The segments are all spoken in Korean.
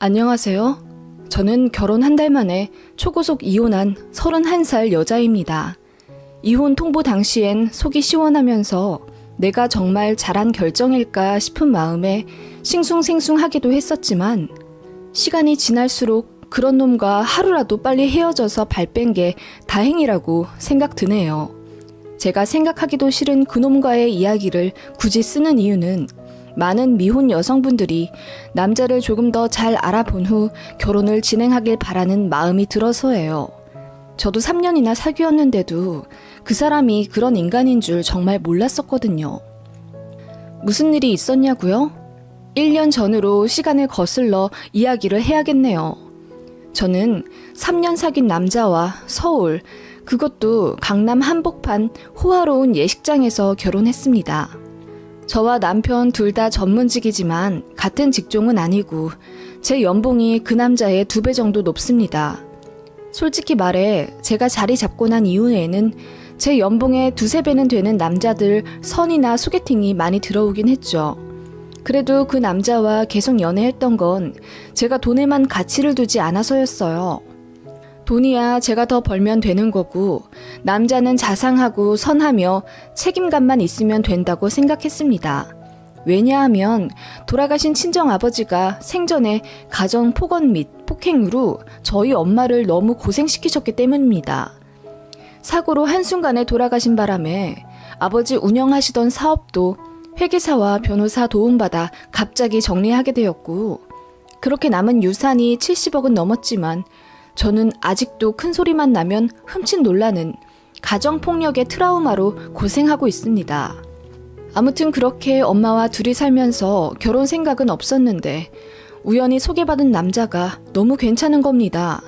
안녕하세요. 저는 결혼 한 달 만에 초고속 이혼한 31살 여자입니다. 이혼 통보 당시엔 속이 시원하면서 내가 정말 잘한 결정일까 싶은 마음에 싱숭생숭하기도 했었지만 시간이 지날수록 그런 놈과 하루라도 빨리 헤어져서 발 뺀 게 다행이라고 생각 드네요. 제가 생각하기도 싫은 그놈과의 이야기를 굳이 쓰는 이유는 많은 미혼 여성분들이 남자를 조금 더 잘 알아본 후 결혼을 진행하길 바라는 마음이 들어서예요. 저도 3년이나 사귀었는데도 그 사람이 그런 인간인 줄 정말 몰랐었거든요. 무슨 일이 있었냐고요? 1년 전으로 시간을 거슬러 이야기를 해야겠네요. 저는 3년 사귄 남자와 서울, 그것도 강남 한복판 호화로운 예식장에서 결혼했습니다. 저와 남편 둘 다 전문직이지만 같은 직종은 아니고 제 연봉이 그 남자의 2배 정도 높습니다. 솔직히 말해 제가 자리 잡고 난 이후에는 제 연봉의 2~3배는 되는 남자들 선이나 소개팅이 많이 들어오긴 했죠. 그래도 그 남자와 계속 연애했던 건 제가 돈에만 가치를 두지 않아서였어요. 돈이야 제가 더 벌면 되는 거고 남자는 자상하고 선하며 책임감만 있으면 된다고 생각했습니다. 왜냐하면 돌아가신 친정아버지가 생전에 가정 폭언 및 폭행으로 저희 엄마를 너무 고생시키셨기 때문입니다. 사고로 한순간에 돌아가신 바람에 아버지 운영하시던 사업도 회계사와 변호사 도움받아 갑자기 정리하게 되었고 그렇게 남은 유산이 70억은 넘었지만 저는 아직도 큰 소리만 나면 흠칫 놀라는 가정폭력의 트라우마로 고생하고 있습니다. 아무튼 그렇게 엄마와 둘이 살면서 결혼 생각은 없었는데 우연히 소개받은 남자가 너무 괜찮은 겁니다.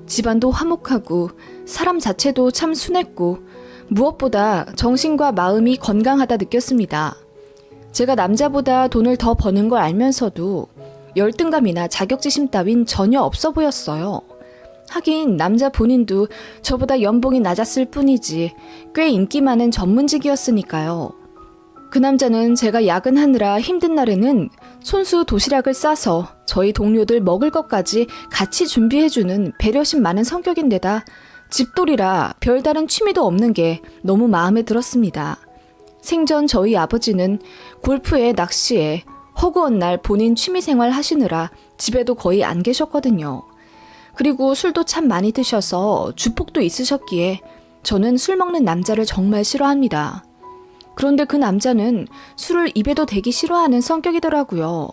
집안도 화목하고 사람 자체도 참 순했고 무엇보다 정신과 마음이 건강하다 느꼈습니다. 제가 남자보다 돈을 더 버는 걸 알면서도 열등감이나 자격지심 따윈 전혀 없어 보였어요. 하긴 남자 본인도 저보다 연봉이 낮았을 뿐이지 꽤 인기 많은 전문직이었으니까요. 그 남자는 제가 야근하느라 힘든 날에는 손수 도시락을 싸서 저희 동료들 먹을 것까지 같이 준비해주는 배려심 많은 성격인데다 집돌이라 별다른 취미도 없는 게 너무 마음에 들었습니다. 생전 저희 아버지는 골프에 낚시에 허구한 날 본인 취미생활 하시느라 집에도 거의 안 계셨거든요. 그리고 술도 참 많이 드셔서 주폭도 있으셨기에 저는 술 먹는 남자를 정말 싫어합니다. 그런데 그 남자는 술을 입에도 대기 싫어하는 성격이더라고요.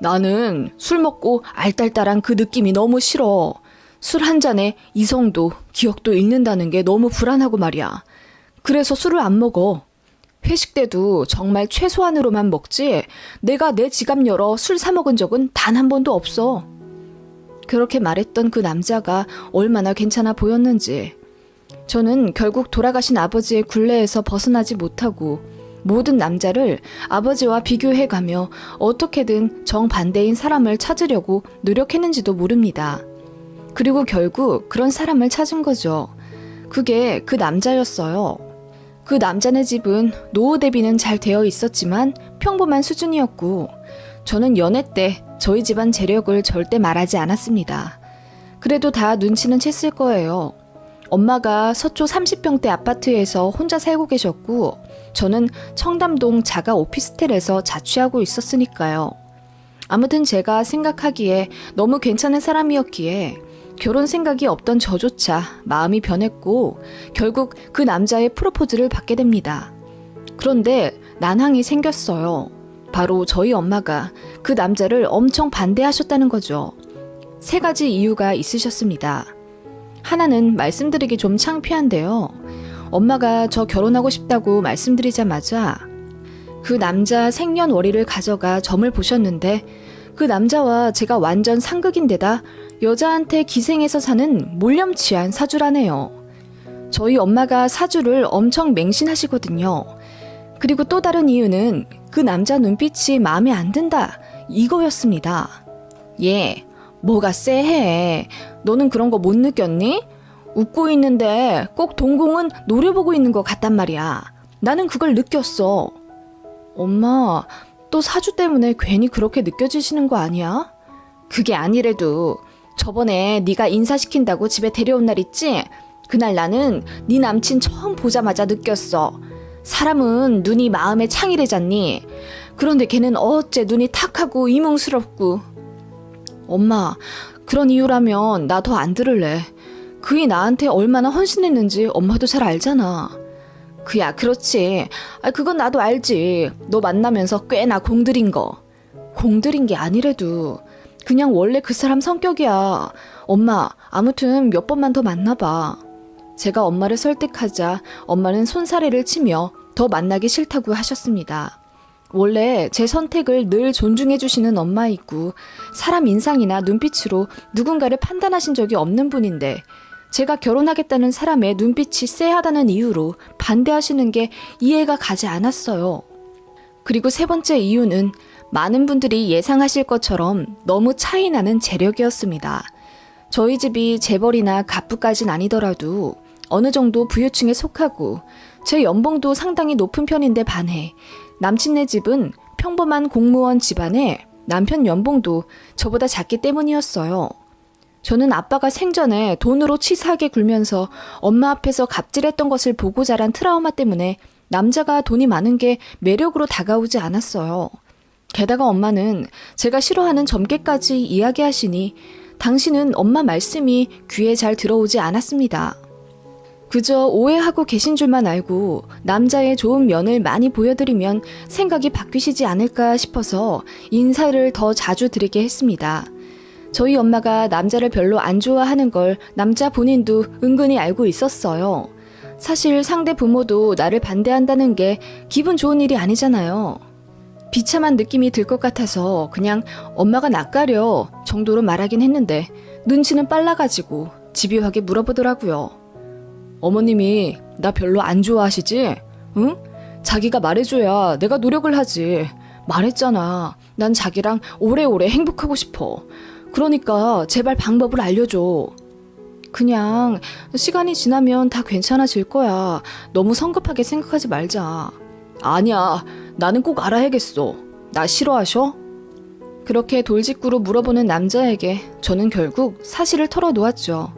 나는 술 먹고 알딸딸한 그 느낌이 너무 싫어. 술 한 잔에 이성도 기억도 잃는다는 게 너무 불안하고 말이야. 그래서 술을 안 먹어. 회식 때도 정말 최소한으로만 먹지 내가 내 지갑 열어 술 사 먹은 적은 단 한 번도 없어. 그렇게 말했던 그 남자가 얼마나 괜찮아 보였는지 저는 결국 돌아가신 아버지의 굴레에서 벗어나지 못하고 모든 남자를 아버지와 비교해가며 어떻게든 정반대인 사람을 찾으려고 노력했는지도 모릅니다. 그리고 결국 그런 사람을 찾은 거죠. 그게 그 남자였어요. 그 남자네 집은 노후 대비는 잘 되어 있었지만 평범한 수준이었고 저는 연애 때 저희 집안 재력을 절대 말하지 않았습니다. 그래도 다 눈치는 챘을 거예요. 엄마가 서초 30평대 아파트에서 혼자 살고 계셨고 저는 청담동 자가 오피스텔에서 자취하고 있었으니까요. 아무튼 제가 생각하기에 너무 괜찮은 사람이었기에 결혼 생각이 없던 저조차 마음이 변했고 결국 그 남자의 프로포즈를 받게 됩니다. 그런데 난항이 생겼어요. 바로 저희 엄마가 그 남자를 엄청 반대하셨다는 거죠. 3가지 이유가 있으셨습니다. 하나는 말씀드리기 좀 창피한데요. 엄마가 저 결혼하고 싶다고 말씀드리자마자 그 남자 생년월일을 가져가 점을 보셨는데 그 남자와 제가 완전 상극인데다 여자한테 기생해서 사는 몰염치한 사주라네요. 저희 엄마가 사주를 엄청 맹신하시거든요. 그리고 또 다른 이유는 그 남자 눈빛이 마음에 안 든다 이거였습니다. 얘 뭐가 쎄해. 너는 그런 거 못 느꼈니? 웃고 있는데 꼭 동공은 노려보고 있는 것 같단 말이야. 나는 그걸 느꼈어. 엄마, 또 사주 때문에 괜히 그렇게 느껴지시는 거 아니야? 그게 아니래도 저번에 네가 인사시킨다고 집에 데려온 날 있지? 그날 나는 네 남친 처음 보자마자 느꼈어. 사람은 눈이 마음의 창이래잖니. 그런데 걔는 어째 눈이 탁하고 이뭉스럽고. 엄마, 그런 이유라면 나 더 안 들을래. 그이 나한테 얼마나 헌신했는지 엄마도 잘 알잖아. 그야 그렇지. 그건 나도 알지. 너 만나면서 꽤나 공들인 거. 공들인 게 아니래도 그냥 원래 그 사람 성격이야. 엄마, 아무튼 몇 번만 더 만나봐. 제가 엄마를 설득하자 엄마는 손사래를 치며 더 만나기 싫다고 하셨습니다. 원래 제 선택을 늘 존중해 주시는 엄마이고 사람 인상이나 눈빛으로 누군가를 판단하신 적이 없는 분인데 제가 결혼하겠다는 사람의 눈빛이 쎄하다는 이유로 반대하시는 게 이해가 가지 않았어요. 그리고 세 번째 이유는 많은 분들이 예상하실 것처럼 너무 차이나는 재력이었습니다. 저희 집이 재벌이나 갑부까진 아니더라도 어느 정도 부유층에 속하고 제 연봉도 상당히 높은 편인데 반해 남친네 집은 평범한 공무원 집안에 남편 연봉도 저보다 작기 때문이었어요. 저는 아빠가 생전에 돈으로 치사하게 굴면서 엄마 앞에서 갑질했던 것을 보고 자란 트라우마 때문에 남자가 돈이 많은 게 매력으로 다가오지 않았어요. 게다가 엄마는 제가 싫어하는 점괘까지 이야기하시니 당신은 엄마 말씀이 귀에 잘 들어오지 않았습니다. 그저 오해하고 계신 줄만 알고 남자의 좋은 면을 많이 보여드리면 생각이 바뀌시지 않을까 싶어서 인사를 더 자주 드리게 했습니다. 저희 엄마가 남자를 별로 안 좋아하는 걸 남자 본인도 은근히 알고 있었어요. 사실 상대 부모도 나를 반대한다는 게 기분 좋은 일이 아니잖아요. 비참한 느낌이 들 것 같아서 그냥 엄마가 낯가려 정도로 말하긴 했는데 눈치는 빨라가지고 집요하게 물어보더라고요. 어머님이 나 별로 안 좋아하시지? 응? 자기가 말해줘야 내가 노력을 하지. 말했잖아. 난 자기랑 오래오래 행복하고 싶어. 그러니까 제발 방법을 알려줘. 그냥 시간이 지나면 다 괜찮아질 거야. 너무 성급하게 생각하지 말자. 아니야. 나는 꼭 알아야겠어. 나 싫어하셔? 그렇게 돌직구로 물어보는 남자에게 저는 결국 사실을 털어놓았죠.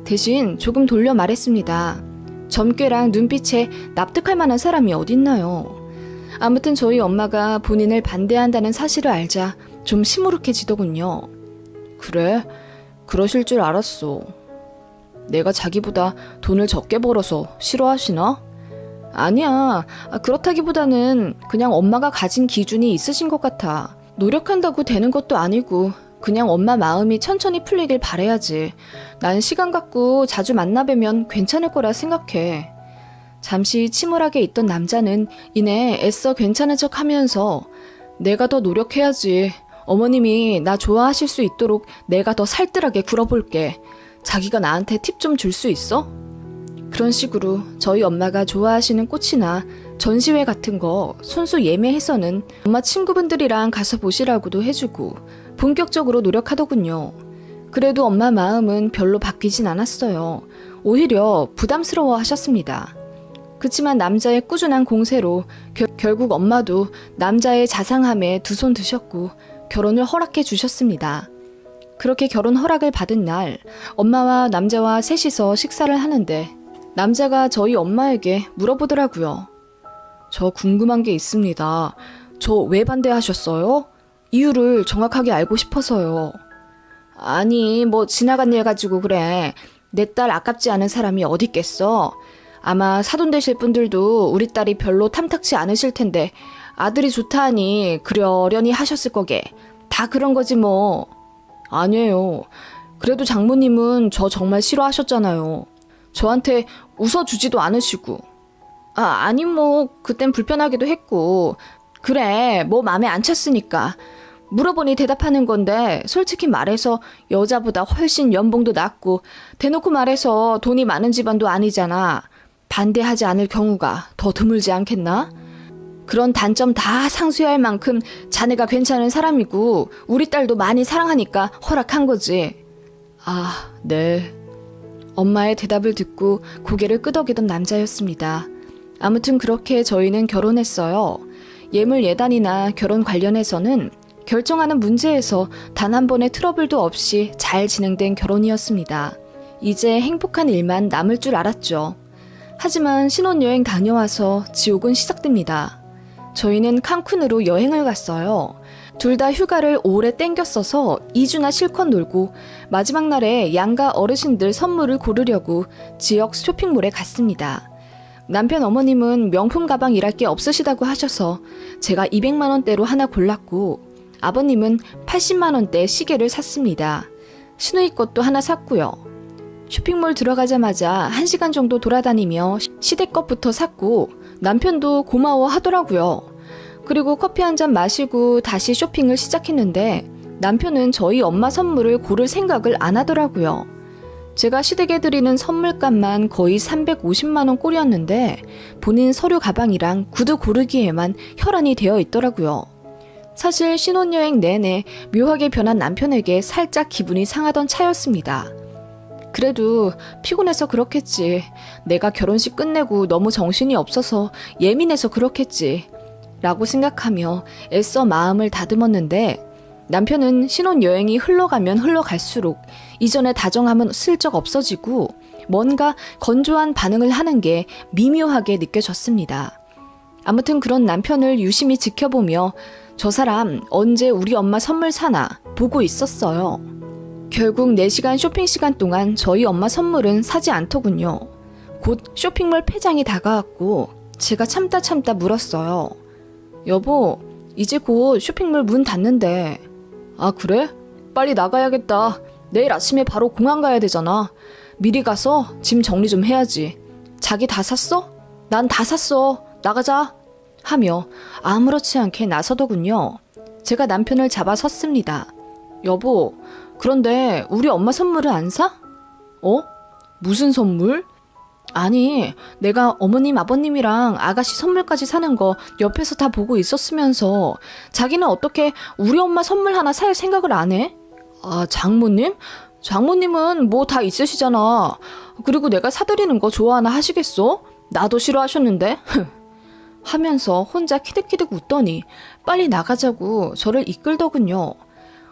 대신 조금 돌려 말했습니다. 점괘랑 눈빛에 납득할 만한 사람이 어딨나요? 아무튼 저희 엄마가 본인을 반대한다는 사실을 알자 좀 시무룩해지더군요. 그래? 그러실 줄 알았어. 내가 자기보다 돈을 적게 벌어서 싫어하시나? 아니야. 그렇다기보다는 그냥 엄마가 가진 기준이 있으신 것 같아. 노력한다고 되는 것도 아니고 그냥 엄마 마음이 천천히 풀리길 바라야지. 난 시간 갖고 자주 만나뵈면 괜찮을 거라 생각해. 잠시 침울하게 있던 남자는 이내 애써 괜찮은 척 하면서 내가 더 노력해야지. 어머님이 나 좋아하실 수 있도록 내가 더 살뜰하게 굴어볼게. 자기가 나한테 팁 좀 줄 수 있어? 그런 식으로 저희 엄마가 좋아하시는 꽃이나 전시회 같은 거 손수 예매해서는 엄마 친구분들이랑 가서 보시라고도 해주고 본격적으로 노력하더군요. 그래도 엄마 마음은 별로 바뀌진 않았어요. 오히려 부담스러워 하셨습니다. 그치만 남자의 꾸준한 공세로 결국 엄마도 남자의 자상함에 두 손 드셨고 결혼을 허락해 주셨습니다. 그렇게 결혼 허락을 받은 날 엄마와 남자와 셋이서 식사를 하는데 남자가 저희 엄마에게 물어보더라고요. 저 궁금한 게 있습니다. 저 왜 반대하셨어요? 이유를 정확하게 알고 싶어서요. 아니, 뭐 지나간 일 가지고 그래. 내 딸 아깝지 않은 사람이 어디 있겠어. 아마 사돈 되실 분들도 우리 딸이 별로 탐탁치 않으실 텐데 아들이 좋다 하니 그러려니 하셨을 거게. 다 그런 거지 뭐. 아니에요. 그래도 장모님은 저 정말 싫어하셨잖아요. 저한테 웃어주지도 않으시고. 아니 뭐 그땐 불편하기도 했고. 그래 뭐 맘에 안 찼으니까. 물어보니 대답하는 건데 솔직히 말해서 여자보다 훨씬 연봉도 낮고 대놓고 말해서 돈이 많은 집안도 아니잖아. 반대하지 않을 경우가 더 드물지 않겠나? 그런 단점 다 상쇄할 만큼 자네가 괜찮은 사람이고 우리 딸도 많이 사랑하니까 허락한 거지. 아, 네. 엄마의 대답을 듣고 고개를 끄덕이던 남자였습니다. 아무튼 그렇게 저희는 결혼했어요. 예물 예단이나 결혼 관련해서는 결정하는 문제에서 단 한 번의 트러블도 없이 잘 진행된 결혼이었습니다. 이제 행복한 일만 남을 줄 알았죠. 하지만 신혼여행 다녀와서 지옥은 시작됩니다. 저희는 칸쿤으로 여행을 갔어요. 둘 다 휴가를 오래 땡겼어서 2주나 실컷 놀고 마지막 날에 양가 어르신들 선물을 고르려고 지역 쇼핑몰에 갔습니다. 남편 어머님은 명품 가방 일할 게 없으시다고 하셔서 제가 200만 원대로 하나 골랐고 아버님은 80만 원대 시계를 샀습니다. 시누이 것도 하나 샀고요. 쇼핑몰 들어가자마자 1시간 정도 돌아다니며 시댁 것부터 샀고 남편도 고마워 하더라고요. 그리고 커피 한 잔 마시고 다시 쇼핑을 시작했는데 남편은 저희 엄마 선물을 고를 생각을 안 하더라고요. 제가 시댁에 드리는 선물값만 거의 350만 원 꼴이었는데 본인 서류 가방이랑 구두 고르기에만 혈안이 되어 있더라고요. 사실 신혼여행 내내 묘하게 변한 남편에게 살짝 기분이 상하던 차였습니다. 그래도 피곤해서 그렇겠지. 내가 결혼식 끝내고 너무 정신이 없어서 예민해서 그렇겠지. 라고 생각하며 애써 마음을 다듬었는데 남편은 신혼여행이 흘러가면 흘러갈수록 이전의 다정함은 슬쩍 없어지고 뭔가 건조한 반응을 하는 게 미묘하게 느껴졌습니다. 아무튼 그런 남편을 유심히 지켜보며 저 사람 언제 우리 엄마 선물 사나 보고 있었어요. 결국 4시간 쇼핑 시간 동안 저희 엄마 선물은 사지 않더군요. 곧 쇼핑몰 폐장이 다가왔고 제가 참다 물었어요. 여보, 이제 곧 쇼핑몰 문 닫는데. 아, 그래? 빨리 나가야겠다. 내일 아침에 바로 공항 가야 되잖아. 미리 가서 짐 정리 좀 해야지. 자기 다 샀어? 난 다 샀어. 나가자. 하며 아무렇지 않게 나서더군요. 제가 남편을 잡아 섰습니다. 여보, 그런데 우리 엄마 선물을 안 사? 어? 무슨 선물? 아니, 내가 어머님, 아버님이랑 아가씨 선물까지 사는 거 옆에서 다 보고 있었으면서 자기는 어떻게 우리 엄마 선물 하나 살 생각을 안 해? 아, 장모님? 장모님은 뭐 다 있으시잖아. 그리고 내가 사드리는 거 좋아하나 하시겠어? 나도 싫어하셨는데. 하면서 혼자 키득키득 웃더니 빨리 나가자고 저를 이끌더군요.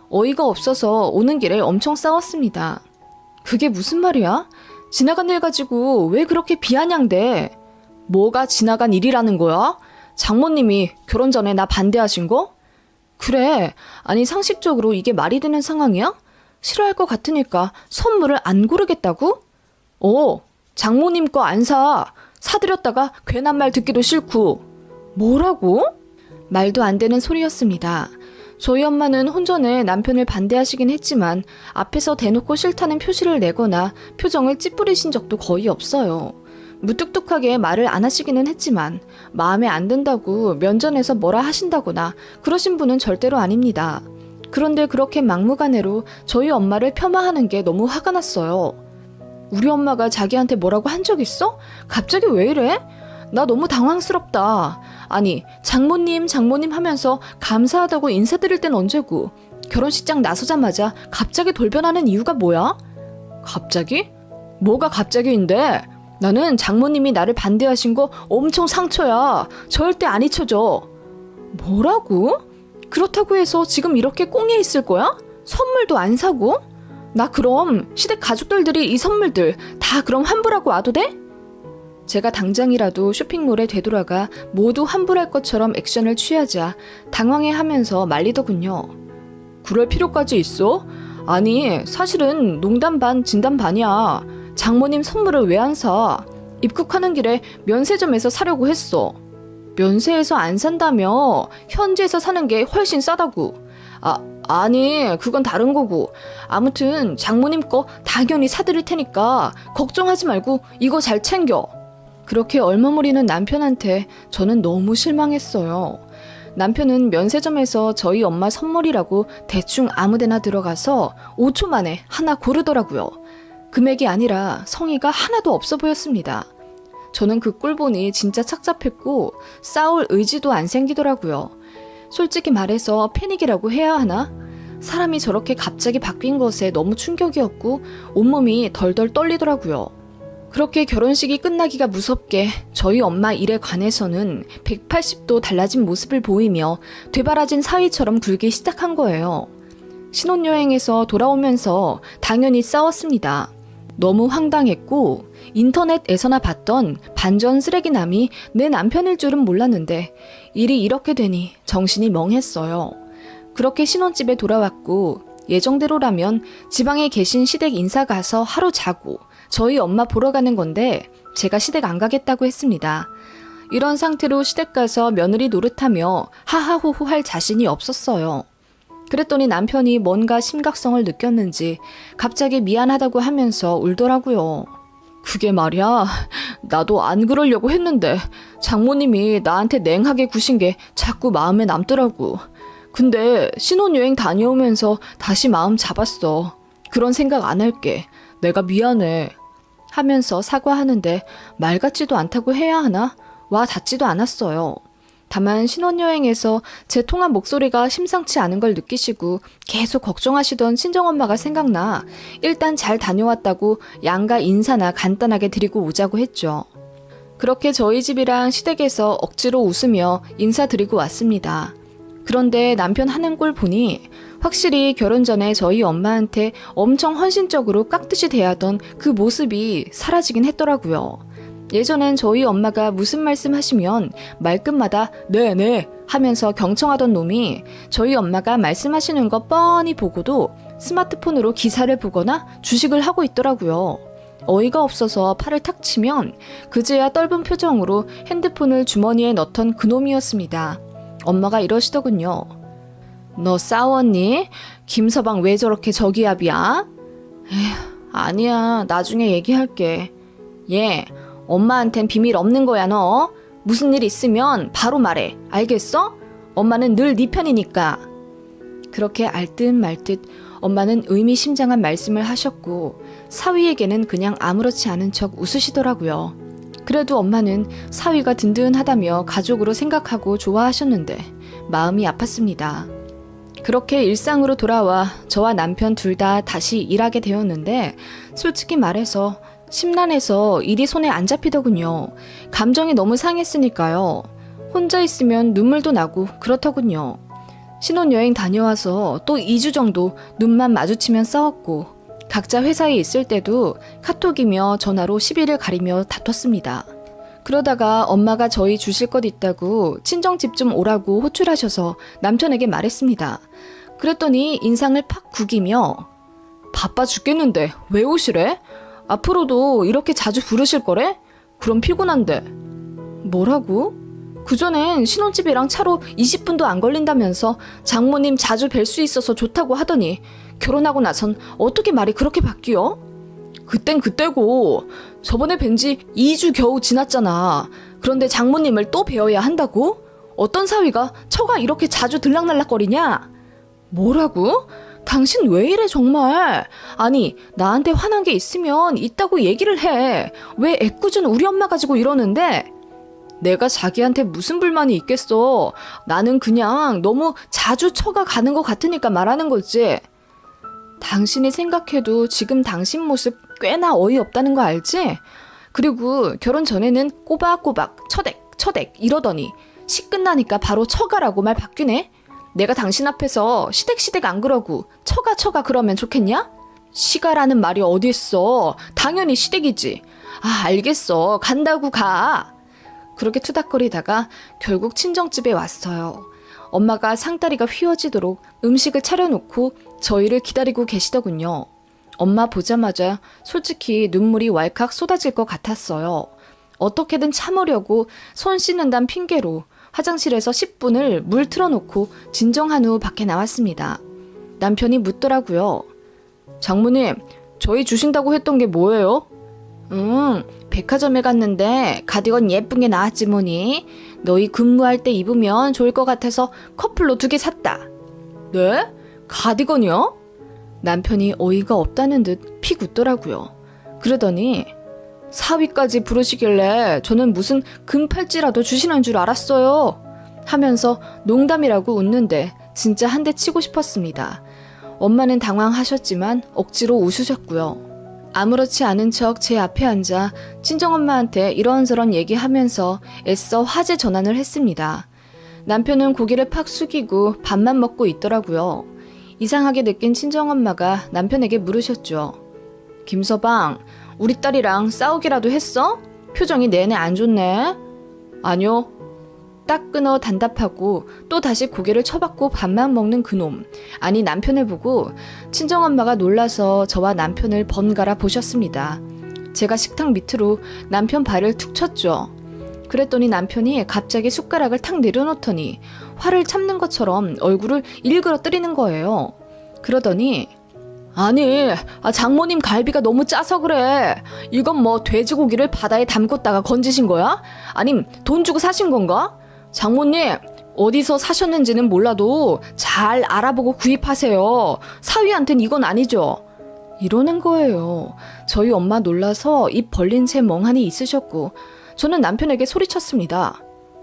어이가 없어서 오는 길에 엄청 싸웠습니다. 그게 무슨 말이야? 지나간 일 가지고 왜 그렇게 비아냥대? 뭐가 지나간 일이라는 거야? 장모님이 결혼 전에 나 반대하신 거? 그래, 아니 상식적으로 이게 말이 되는 상황이야? 싫어할 것 같으니까 선물을 안 고르겠다고? 장모님 거 안 사. 사드렸다가 괜한 말 듣기도 싫고. 뭐라고? 말도 안 되는 소리였습니다. 저희 엄마는 혼전에 남편을 반대하시긴 했지만 앞에서 대놓고 싫다는 표시를 내거나 표정을 찌푸리신 적도 거의 없어요. 무뚝뚝하게 말을 안 하시기는 했지만 마음에 안 든다고 면전에서 뭐라 하신다거나 그러신 분은 절대로 아닙니다. 그런데 그렇게 막무가내로 저희 엄마를 폄하하는 게 너무 화가 났어요. 우리 엄마가 자기한테 뭐라고 한 적 있어? 갑자기 왜 이래? 나 너무 당황스럽다. 아니, 장모님 하면서 감사하다고 인사드릴 땐 언제고 결혼식장 나서자마자 갑자기 돌변하는 이유가 뭐야? 갑자기? 뭐가 갑자기인데? 나는 장모님이 나를 반대하신 거 엄청 상처야. 절대 안 잊혀져. 뭐라고? 그렇다고 해서 지금 이렇게 꽁에 있을 거야? 선물도 안 사고? 나 그럼 시댁 가족들이 이 선물들 다 그럼 환불하고 와도 돼? 제가 당장이라도 쇼핑몰에 되돌아가 모두 환불할 것처럼 액션을 취하자 당황해하면서 말리더군요. 그럴 필요까지 있어? 아니, 사실은 농담 반 진담 반이야. 장모님 선물을 왜 안 사? 입국하는 길에 면세점에서 사려고 했어. 면세에서 안 산다며? 현지에서 사는 게 훨씬 싸다고. 아니, 그건 다른 거고. 아무튼 장모님 거 당연히 사드릴 테니까 걱정하지 말고 이거 잘 챙겨. 그렇게 얼머무리는 남편한테 저는 너무 실망했어요. 남편은 면세점에서 저희 엄마 선물이라고 대충 아무데나 들어가서 5초 만에 하나 고르더라고요. 금액이 아니라 성의가 하나도 없어 보였습니다. 저는 그 꼴 보니 진짜 착잡했고 싸울 의지도 안 생기더라고요. 솔직히 말해서 패닉이라고 해야 하나? 사람이 저렇게 갑자기 바뀐 것에 너무 충격이었고 온몸이 덜덜 떨리더라고요. 그렇게 결혼식이 끝나기가 무섭게 저희 엄마 일에 관해서는 180도 달라진 모습을 보이며 되바라진 사위처럼 굴기 시작한 거예요. 신혼여행에서 돌아오면서 당연히 싸웠습니다. 너무 황당했고 인터넷에서나 봤던 반전 쓰레기남이 내 남편일 줄은 몰랐는데 일이 이렇게 되니 정신이 멍했어요. 그렇게 신혼집에 돌아왔고 예정대로라면 지방에 계신 시댁 인사 가서 하루 자고 저희 엄마 보러 가는 건데 제가 시댁 안 가겠다고 했습니다. 이런 상태로 시댁 가서 며느리 노릇하며 하하호호 할 자신이 없었어요. 그랬더니 남편이 뭔가 심각성을 느꼈는지 갑자기 미안하다고 하면서 울더라고요. 그게 말이야, 나도 안 그러려고 했는데 장모님이 나한테 냉하게 구신 게 자꾸 마음에 남더라고. 근데 신혼여행 다녀오면서 다시 마음 잡았어. 그런 생각 안 할게. 내가 미안해. 하면서 사과하는데 말 같지도 않다고 해야 하나? 와 닿지도 않았어요. 다만 신혼여행에서 제 통한 목소리가 심상치 않은 걸 느끼시고 계속 걱정하시던 친정엄마가 생각나 일단 잘 다녀왔다고 양가 인사나 간단하게 드리고 오자고 했죠. 그렇게 저희 집이랑 시댁에서 억지로 웃으며 인사드리고 왔습니다. 그런데 남편 하는 꼴 보니 확실히 결혼 전에 저희 엄마한테 엄청 헌신적으로 깍듯이 대하던 그 모습이 사라지긴 했더라고요. 예전엔 저희 엄마가 무슨 말씀 하시면 말끝마다 네네 하면서 경청하던 놈이 저희 엄마가 말씀하시는 거 뻔히 보고도 스마트폰으로 기사를 보거나 주식을 하고 있더라고요. 어이가 없어서 팔을 탁 치면 그제야 떫은 표정으로 핸드폰을 주머니에 넣던 그놈이었습니다. 엄마가 이러시더군요. 너 싸웠니? 김서방 왜 저렇게 저기압이야? 에휴, 아니야. 나중에 얘기할게. 얘, 엄마한텐 비밀 없는 거야 너. 무슨 일 있으면 바로 말해. 알겠어? 엄마는 늘 네 편이니까. 그렇게 알듯 말듯 엄마는 의미심장한 말씀을 하셨고 사위에게는 그냥 아무렇지 않은 척 웃으시더라고요. 그래도 엄마는 사위가 든든하다며 가족으로 생각하고 좋아하셨는데 마음이 아팠습니다. 그렇게 일상으로 돌아와 저와 남편 둘 다 다시 일하게 되었는데 솔직히 말해서 심란해서 일이 손에 안 잡히더군요. 감정이 너무 상했으니까요. 혼자 있으면 눈물도 나고 그렇더군요. 신혼여행 다녀와서 또 2주 정도 눈만 마주치면 싸웠고 각자 회사에 있을 때도 카톡이며 전화로 시비를 가리며 다퉜습니다. 그러다가 엄마가 저희 주실 것 있다고 친정집 좀 오라고 호출하셔서 남편에게 말했습니다. 그랬더니 인상을 팍 구기며 바빠 죽겠는데 왜 오시래? 앞으로도 이렇게 자주 부르실 거래? 그럼 피곤한데. 뭐라고? 그전엔 신혼집이랑 차로 20분도 안 걸린다면서 장모님 자주 뵐 수 있어서 좋다고 하더니 결혼하고 나선 어떻게 말이 그렇게 바뀌어? 그땐 그때고 저번에 뵌 지 2주 겨우 지났잖아. 그런데 장모님을 또 뵈어야 한다고? 어떤 사위가 처가 이렇게 자주 들락날락거리냐? 뭐라고? 당신 왜 이래 정말? 아니 나한테 화난 게 있으면 있다고 얘기를 해. 왜 애꿎은 우리 엄마 가지고 이러는데? 내가 자기한테 무슨 불만이 있겠어. 나는 그냥 너무 자주 처가 가는 것 같으니까 말하는 거지. 당신이 생각해도 지금 당신 모습 꽤나 어이없다는 거 알지? 그리고 결혼 전에는 꼬박꼬박 처댁 이러더니 시 끝나니까 바로 처가라고 말 바뀌네? 내가 당신 앞에서 시댁 안 그러고 처가 그러면 좋겠냐? 시가라는 말이 어디 있어. 당연히 시댁이지. 아 알겠어. 간다고 가. 그렇게 투닥거리다가 결국 친정집에 왔어요. 엄마가 상다리가 휘어지도록 음식을 차려놓고 저희를 기다리고 계시더군요. 엄마 보자마자 솔직히 눈물이 왈칵 쏟아질 것 같았어요. 어떻게든 참으려고 손 씻는단 핑계로 화장실에서 10분을 물 틀어놓고 진정한 후 밖에 나왔습니다. 남편이 묻더라고요. 장모님, 저희 주신다고 했던 게 뭐예요? 백화점에 갔는데 가디건 예쁜 게 나왔지 뭐니. 너희 근무할 때 입으면 좋을 것 같아서 커플로 2개 샀다. 네? 가디건이요? 남편이 어이가 없다는 듯 픽 웃더라고요. 그러더니 사위까지 부르시길래 저는 무슨 금팔찌라도 주시는 줄 알았어요. 하면서 농담이라고 웃는데 진짜 한 대 치고 싶었습니다. 엄마는 당황하셨지만 억지로 웃으셨고요. 아무렇지 않은 척 제 앞에 앉아 친정엄마한테 이런저런 얘기하면서 애써 화제 전환을 했습니다. 남편은 고개를 팍 숙이고 밥만 먹고 있더라고요. 이상하게 느낀 친정엄마가 남편에게 물으셨죠. 김서방, 우리 딸이랑 싸우기라도 했어? 표정이 내내 안 좋네. 아니요. 딱 끊어 단답하고 또 다시 고개를 쳐박고 밥만 먹는 그놈. 아니 남편을 보고 친정엄마가 놀라서 저와 남편을 번갈아 보셨습니다. 제가 식탁 밑으로 남편 발을 툭 쳤죠. 그랬더니 남편이 갑자기 숟가락을 탁 내려놓더니 화를 참는 것처럼 얼굴을 일그러뜨리는 거예요. 그러더니 아니, 장모님 갈비가 너무 짜서 그래. 이건 뭐 돼지고기를 바다에 담궜다가 건지신 거야? 아님 돈 주고 사신 건가? 장모님, 어디서 사셨는지는 몰라도 잘 알아보고 구입하세요. 사위한텐 이건 아니죠. 이러는 거예요. 저희 엄마 놀라서 입 벌린 채 멍하니 있으셨고 저는 남편에게 소리쳤습니다.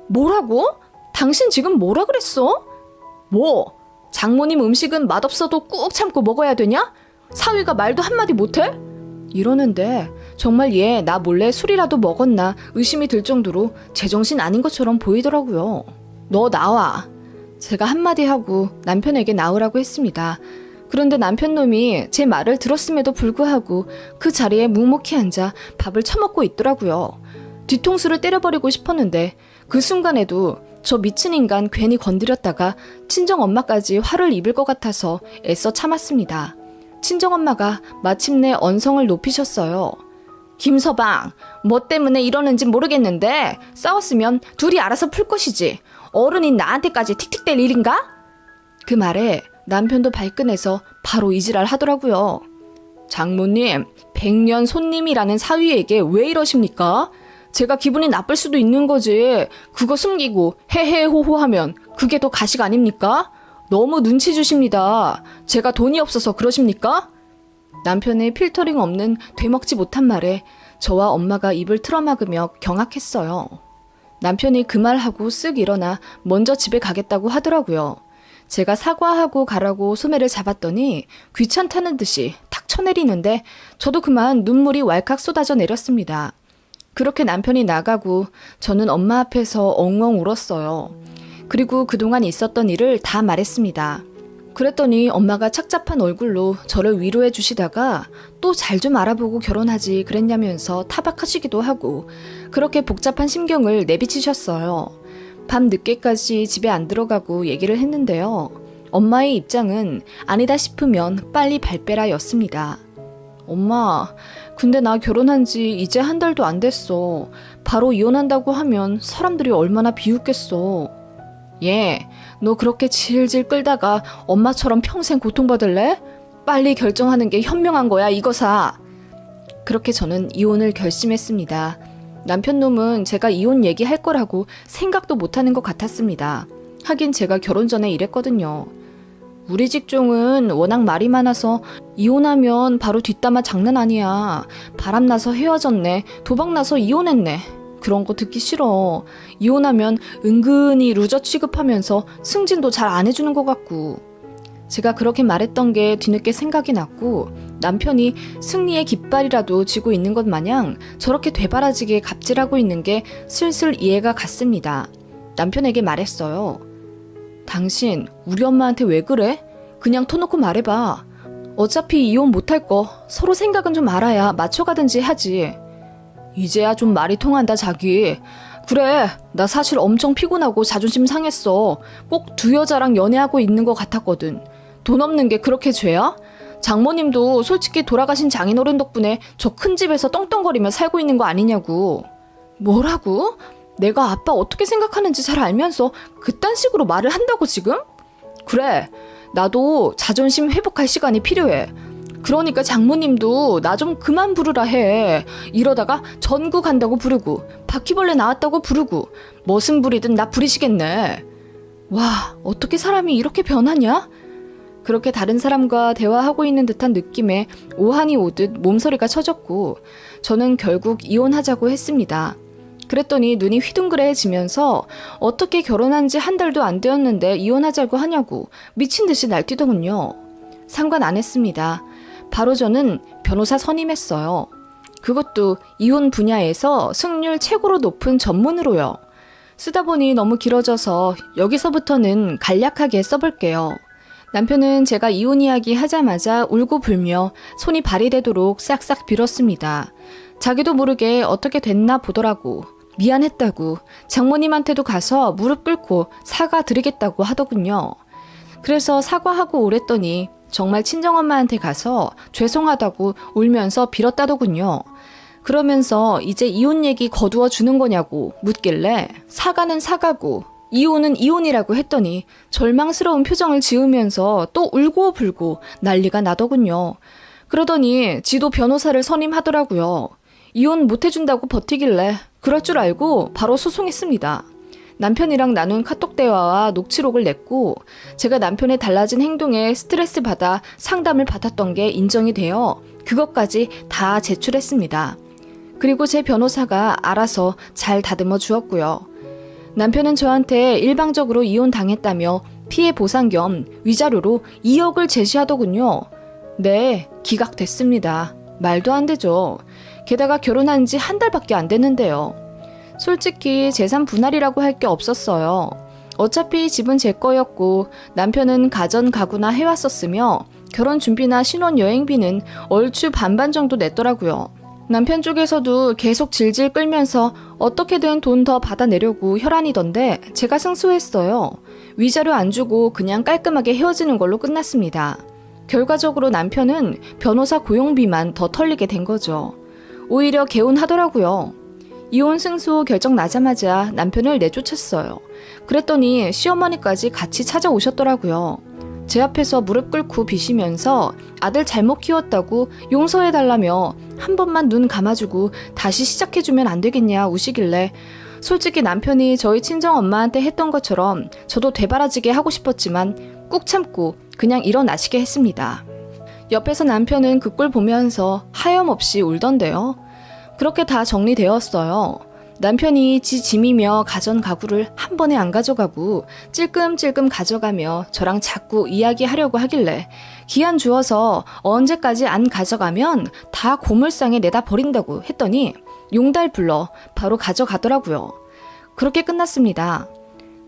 뭐라고? 당신 지금 뭐라 그랬어? 뭐? 장모님 음식은 맛없어도 꾹 참고 먹어야 되냐? 사위가 말도 한마디 못해? 이러는데 정말 얘 나 몰래 술이라도 먹었나 의심이 들 정도로 제정신 아닌 것처럼 보이더라고요. 너 나와. 제가 한마디 하고 남편에게 나오라고 했습니다. 그런데 남편 놈이 제 말을 들었음에도 불구하고 그 자리에 묵묵히 앉아 밥을 처먹고 있더라고요. 뒤통수를 때려버리고 싶었는데 그 순간에도 저 미친 인간 괜히 건드렸다가 친정엄마까지 화를 입을 것 같아서 애써 참았습니다. 친정엄마가 마침내 언성을 높이셨어요. 김서방, 뭐 때문에 이러는지 모르겠는데 싸웠으면 둘이 알아서 풀 것이지. 어른인 나한테까지 틱틱댈 일인가? 그 말에 남편도 발끈해서 바로 이지랄 하더라고요. 장모님, 백년 손님이라는 사위에게 왜 이러십니까? 제가 기분이 나쁠 수도 있는 거지. 그거 숨기고 헤헤호호 하면 그게 더 가식 아닙니까? 너무 눈치 주십니다. 제가 돈이 없어서 그러십니까? 남편의 필터링 없는 되먹지 못한 말에 저와 엄마가 입을 틀어막으며 경악했어요. 남편이 그 말하고 쓱 일어나 먼저 집에 가겠다고 하더라고요. 제가 사과하고 가라고 소매를 잡았더니 귀찮다는 듯이 탁 쳐내리는데 저도 그만 눈물이 왈칵 쏟아져 내렸습니다. 그렇게 남편이 나가고 저는 엄마 앞에서 엉엉 울었어요. 그리고 그동안 있었던 일을 다 말했습니다. 그랬더니 엄마가 착잡한 얼굴로 저를 위로해 주시다가 또 잘 좀 알아보고 결혼하지 그랬냐면서 타박하시기도 하고 그렇게 복잡한 심경을 내비치셨어요. 밤 늦게까지 집에 안 들어가고 얘기를 했는데요. 엄마의 입장은 아니다 싶으면 빨리 발 빼라 였습니다. 엄마, 근데 나 결혼한 지 이제 한 달도 안 됐어. 바로 이혼한다고 하면 사람들이 얼마나 비웃겠어. 얘, 너 그렇게 질질 끌다가 엄마처럼 평생 고통받을래? 빨리 결정하는 게 현명한 거야, 이거사. 그렇게 저는 이혼을 결심했습니다. 남편 놈은 제가 이혼 얘기할 거라고 생각도 못하는 것 같았습니다. 하긴 제가 결혼 전에 이랬거든요. 우리 직종은 워낙 말이 많아서 이혼하면 바로 뒷담화 장난 아니야. 바람나서 헤어졌네. 도박나서 이혼했네. 그런 거 듣기 싫어. 이혼하면 은근히 루저 취급하면서 승진도 잘 안 해주는 것 같고. 제가 그렇게 말했던 게 뒤늦게 생각이 났고 남편이 승리의 깃발이라도 쥐고 있는 것 마냥 저렇게 되바라지게 갑질하고 있는 게 슬슬 이해가 갔습니다. 남편에게 말했어요. 당신 우리 엄마한테 왜 그래? 그냥 터놓고 말해봐. 어차피 이혼 못할 거 서로 생각은 좀 알아야 맞춰가든지 하지. 이제야 좀 말이 통한다 자기. 그래, 나 사실 엄청 피곤하고 자존심 상했어. 꼭 두 여자랑 연애하고 있는 것 같았거든. 돈 없는 게 그렇게 죄야? 장모님도 솔직히 돌아가신 장인어른 덕분에 저 큰 집에서 떵떵거리며 살고 있는 거 아니냐고. 뭐라고? 내가 아빠 어떻게 생각하는지 잘 알면서 그딴 식으로 말을 한다고 지금? 그래, 나도 자존심 회복할 시간이 필요해. 그러니까 장모님도 나 좀 그만 부르라 해. 이러다가 전구 간다고 부르고 바퀴벌레 나왔다고 부르고 머슴 부리든 나 부리시겠네. 와, 어떻게 사람이 이렇게 변하냐? 그렇게 다른 사람과 대화하고 있는 듯한 느낌에 오한이 오듯 몸서리가 쳐졌고 저는 결국 이혼하자고 했습니다. 그랬더니 눈이 휘둥그레지면서 어떻게 결혼한 지 한 달도 안 되었는데 이혼하자고 하냐고 미친 듯이 날뛰더군요. 상관 안 했습니다. 바로 저는 변호사 선임했어요. 그것도 이혼 분야에서 승률 최고로 높은 전문으로요. 쓰다 보니 너무 길어져서 여기서부터는 간략하게 써볼게요. 남편은 제가 이혼 이야기 하자마자 울고 불며 손이 발이 되도록 싹싹 빌었습니다. 자기도 모르게 어떻게 됐나 보더라고. 미안했다고 장모님한테도 가서 무릎 꿇고 사과드리겠다고 하더군요. 그래서 사과하고 오랬더니 정말 친정엄마한테 가서 죄송하다고 울면서 빌었다더군요. 그러면서 이제 이혼 얘기 거두어 주는 거냐고 묻길래 사과는 사과고 이혼은 이혼이라고 했더니 절망스러운 표정을 지으면서 또 울고 불고 난리가 나더군요. 그러더니 지도 변호사를 선임하더라고요. 이혼 못해준다고 버티길래 그럴 줄 알고 바로 소송했습니다. 남편이랑 나눈 카톡 대화와 녹취록을 냈고 제가 남편의 달라진 행동에 스트레스 받아 상담을 받았던 게 인정이 되어 그것까지 다 제출했습니다. 그리고 제 변호사가 알아서 잘 다듬어 주었고요. 남편은 저한테 일방적으로 이혼당했다며 피해 보상 겸 위자료로 2억을 제시하더군요. 네, 기각됐습니다. 말도 안 되죠. 게다가 결혼한 지 한 달밖에 안 됐는데요. 솔직히 재산 분할이라고 할 게 없었어요. 어차피 집은 제 거였고 남편은 가전 가구나 해왔었으며 결혼 준비나 신혼 여행비는 얼추 반반 정도 냈더라고요. 남편 쪽에서도 계속 질질 끌면서 어떻게든 돈 더 받아내려고 혈안이던데 제가 승소했어요. 위자료 안 주고 그냥 깔끔하게 헤어지는 걸로 끝났습니다. 결과적으로 남편은 변호사 고용비만 더 털리게 된 거죠. 오히려 개운하더라고요. 이혼 승소 결정 나자마자 남편을 내쫓았어요. 그랬더니 시어머니까지 같이 찾아오셨더라고요. 제 앞에서 무릎 꿇고 비시면서 아들 잘못 키웠다고 용서해달라며 한 번만 눈 감아주고 다시 시작해주면 안 되겠냐 우시길래 솔직히 남편이 저희 친정엄마한테 했던 것처럼 저도 되바라지게 하고 싶었지만 꾹 참고 그냥 일어나시게 했습니다. 옆에서 남편은 그 꼴 보면서 하염없이 울던데요. 그렇게 다 정리되었어요. 남편이 지 짐이며 가전 가구를 한 번에 안 가져가고 찔끔찔끔 가져가며 저랑 자꾸 이야기하려고 하길래 기한 주어서 언제까지 안 가져가면 다 고물상에 내다 버린다고 했더니 용달 불러 바로 가져가더라고요. 그렇게 끝났습니다.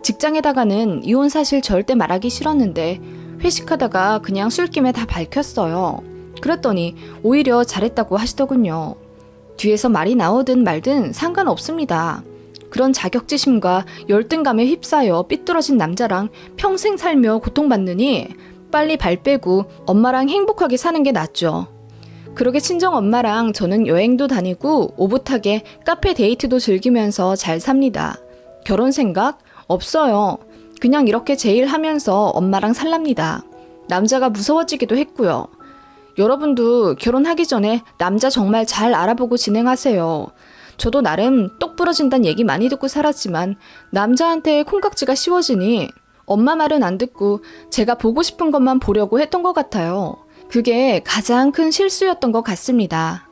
직장에다가는 이혼 사실 절대 말하기 싫었는데 회식하다가 그냥 술김에 다 밝혔어요. 그랬더니 오히려 잘했다고 하시더군요. 뒤에서 말이 나오든 말든 상관없습니다. 그런 자격지심과 열등감에 휩싸여 삐뚤어진 남자랑 평생 살며 고통받느니 빨리 발 빼고 엄마랑 행복하게 사는 게 낫죠. 그러게 친정엄마랑 저는 여행도 다니고 오붓하게 카페 데이트도 즐기면서 잘 삽니다. 결혼 생각? 없어요. 그냥 이렇게 제일 하면서 엄마랑 살랍니다. 남자가 무서워지기도 했고요. 여러분도 결혼하기 전에 남자 정말 잘 알아보고 진행하세요. 저도 나름 똑 부러진다는 얘기 많이 듣고 살았지만 남자한테 콩깍지가 씌워지니 엄마 말은 안 듣고 제가 보고 싶은 것만 보려고 했던 것 같아요. 그게 가장 큰 실수였던 것 같습니다.